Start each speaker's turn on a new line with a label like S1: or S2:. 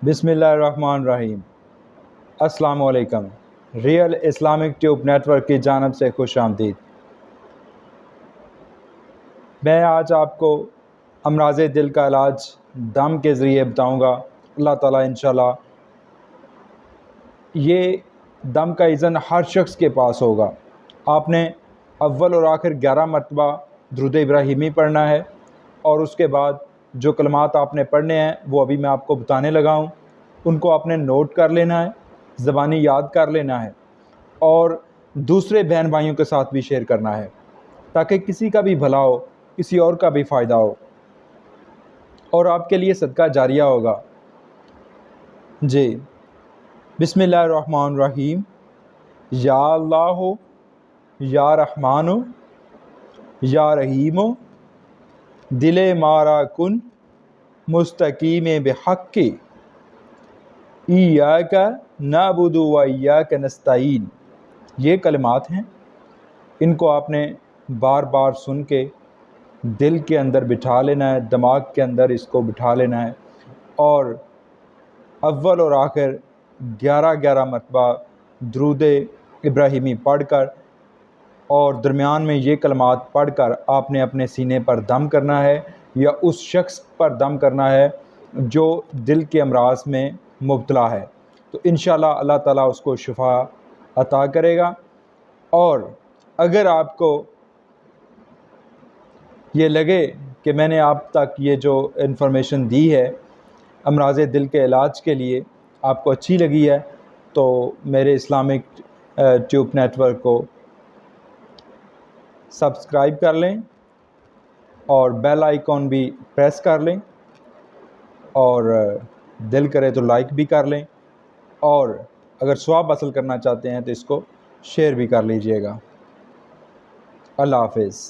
S1: بسم اللہ الرحمن الرحیم۔ السلام علیکم۔ Real Islamic tube network کی جانب سے خوش آمدید۔ میں آج آپ کو امراض دل کا علاج دم کے ذریعے بتاؤں گا۔ اللہ تعالیٰ انشاءاللہ یہ دم کا ایذن ہر شخص کے پاس ہوگا۔ آپ نے اول اور آخر 11 مرتبہ درود ابراہیمی پڑھنا ہے، اور اس کے بعد جو کلمات آپ نے پڑھنے ہیں وہ ابھی میں آپ کو بتانے لگا ہوں، ان کو آپ نے نوٹ کر لینا ہے، زبانی یاد کر لینا ہے، اور دوسرے بہن بھائیوں کے ساتھ بھی شیئر کرنا ہے، تاکہ کسی کا بھی بھلا ہو، کسی اور کا بھی فائدہ ہو، اور آپ کے لیے صدقہ جاریہ ہوگا۔ جی، بسم اللہ الرحمن الرحیم۔ یا اللہ یا رحمانو یا رحیمو دل مارا کن مستقیم بحق ایاک نعبد و ایاک نستعین۔ یہ کلمات ہیں، ان کو آپ نے بار بار سن کے دل کے اندر بٹھا لینا ہے، دماغ کے اندر اس کو بٹھا لینا ہے، اور اول اور آخر 11 مرتبہ درود ابراہیمی پڑھ کر اور درمیان میں یہ کلمات پڑھ کر آپ نے اپنے سینے پر دم کرنا ہے، یا اس شخص پر دم کرنا ہے جو دل کے امراض میں مبتلا ہے، تو انشاءاللہ اللہ تعالیٰ اس کو شفا عطا کرے گا۔ اور اگر آپ کو یہ لگے کہ میں نے آپ تک یہ جو انفارمیشن دی ہے امراض دل کے علاج کے لیے آپ کو اچھی لگی ہے، تو میرے اسلامک ٹیوب نیٹ ورک کو سبسکرائب کر لیں، اور بیل آئیکن بھی پریس کر لیں، اور دل کرے تو لائک بھی کر لیں، اور اگر ثواب حاصل کرنا چاہتے ہیں تو اس کو شیئر بھی کر لیجئے گا۔ اللہ حافظ۔